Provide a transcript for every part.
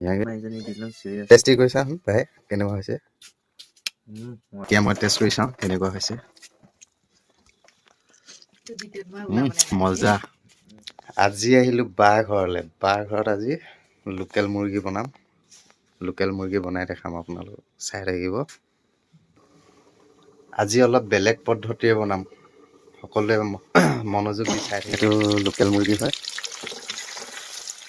Tasty কৰি চাওঁ ভাই কেনেকুৱা হৈছে। এতিয়া মই টেষ্ট কৰি চাওঁ কেনেকুৱা হৈছে। মজা। আজি আহিলোঁ বাৰ ঘৰলৈ। বাৰ ঘৰত আজি লোকেল মুৰ্গী বনাম। লোকেল মুৰ্গী বনাই দেখাম আপোনালোকক, চাই থাকিব। আজি অলপ বেলেগ পদ্ধতিৰে বনাম, সকলোৱে মনোযোগ দি চাই থাকে। এইটো লোকেল মুৰ্গী হয়।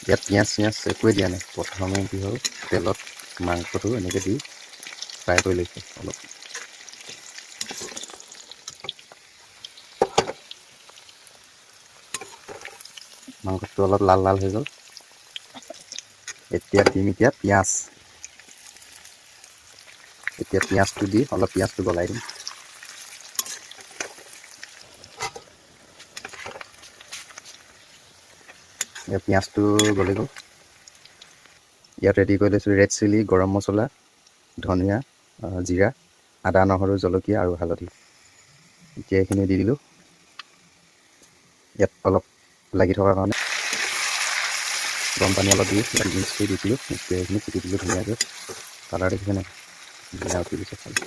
ইয়াত পিঁয়াজ চিয়াজ একোৱে দিয়া নাই। প্ৰথমে কি হ'ল, তেলত মাংসটো এনেকৈ দি ফ্ৰাই কৰি লৈছোঁ অলপ। মাংসটো অলপ লাল লাল হৈ গ'ল। এতিয়া দিম পিঁয়াজ। এতিয়া পিঁয়াজটো দি অলপ পিঁয়াজটো গলাই দিম। পিঁয়াজটো গলি গ'ল। ইয়াত ৰেডি কৰি লৈছোঁ ৰেড চিলি, গৰম মছলা, ধনিয়া, জিৰা, আদা নহৰু জলকীয়া আৰু হালধি। এতিয়া এইখিনি দি দিলোঁ। ইয়াত অলপ লাগি থকাৰ কাৰণে গৰম পানী অলপ দি মিক্স কৰি দিছিলোঁ। মিক্স কৰি এইখিনি কুটি দিলোঁ ধুনীয়াকৈ। কালাৰ দেখিছে নাই, ধুনীয়া উঠি দিছে খালি।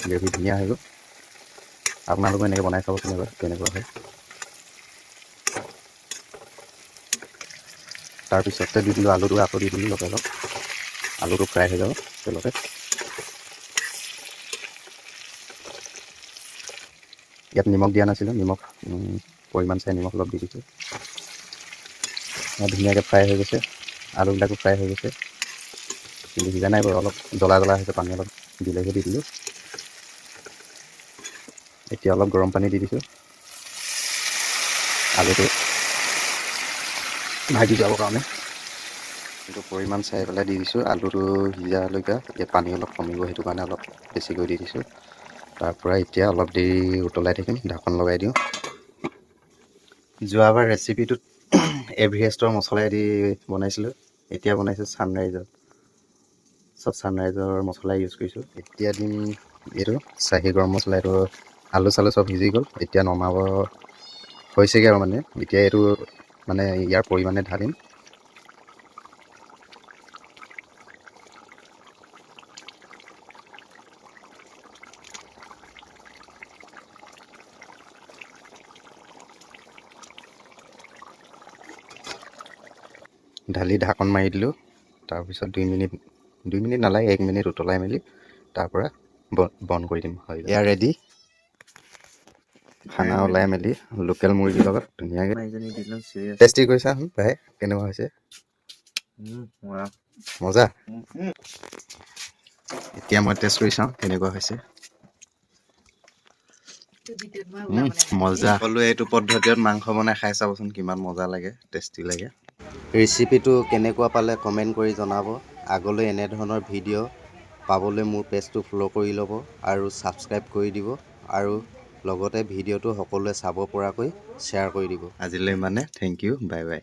গ্ৰেভি ধুনীয়া হৈ গ'ল। আপোনালোকে এনেকৈ বনাই চাব কেনেকুৱা হয়। তাৰপিছতে দি দিলোঁ আলুটো, আকৌ দি দিলোঁ অলপ। আলুটো ফ্ৰাই হৈ যাব তেলতে। ইয়াত নিমখ দিয়া নাছিলোঁ, নিমখ পৰিমাণ চাই নিমখ অলপ দি দিছোঁ। ধুনীয়াকৈ ফ্ৰাই হৈ গৈছে, আলুবিলাকো ফ্ৰাই হৈ গৈছে, কিন্তু সিজা নাই বাৰু, অলপ জ্বলা জ্বলা হৈছে। পানী অলপ দিলেহে দি দিলোঁ। এতিয়া অলপ গৰম পানী দি দিছোঁ আলুটো ভাজি যাবৰ কাৰণে। কিন্তু পৰিমাণ চাই পেলাই দি দিছোঁ। আলুটো সিজালৈকে এতিয়া পানী অলপ কমিব, সেইটো কাৰণে অলপ বেছিকৈ দি দিছোঁ। তাৰপৰা এতিয়া অলপ দেৰি উতলাই থাকিম, ঢাকন লগাই দিওঁ। যোৱাবাৰ ৰেচিপিটোত এভাৰেষ্টৰ মছলাই দি বনাইছিলোঁ, এতিয়া বনাইছোঁ ছানৰাইজৰ। চব ছানৰাইজৰ মছলা ইউজ কৰিছোঁ। এতিয়া দিম এইটো চাহী গৰম মছলা। এইটো আলু চালু চব সিজি গ'ল, এতিয়া নমাব হৈছেগৈ আৰু মানে। এতিয়া এইটো মানে ইয়াৰ পৰিমাণে ঢালিম। ঢালি ঢাকন মাৰি দিলোঁ। তাৰপিছত 2 মিনিট নালাগে, 1 মিনিট উতলাই মেলি তাৰপৰা বন্ধ কৰি দিম। হয়, এয়া ৰেডি। খানা ওলাই মেলি লোকেল মুৰ্গীৰ লগত ধুনীয়াকৈ টেষ্টি কৰি চাওঁ ভাই কেনেকুৱা হৈছে। মজা। এতিয়া মই টেষ্ট কৰি চাওঁ কেনেকুৱা হৈছে। মজা। সকলোৱে এইটো পদ্ধতিত মাংস বনাই খাই চাবচোন, কিমান মজা লাগে, টেষ্টি লাগে। ৰেচিপিটো কেনেকুৱা পালে কমেণ্ট কৰি জনাব। আগলৈ এনেধৰণৰ ভিডিঅ' পাবলৈ মোৰ পেজটো ফ'ল' কৰি ল'ব আৰু ছাবস্ক্ৰাইব কৰি দিব, আৰু লগতে ভিডিঅ'টো সকলোৱে চাব পৰাকৈ শ্বেয়াৰ কৰি দিব। আজিলৈ মানে থেংক ইউ, বাই বাই।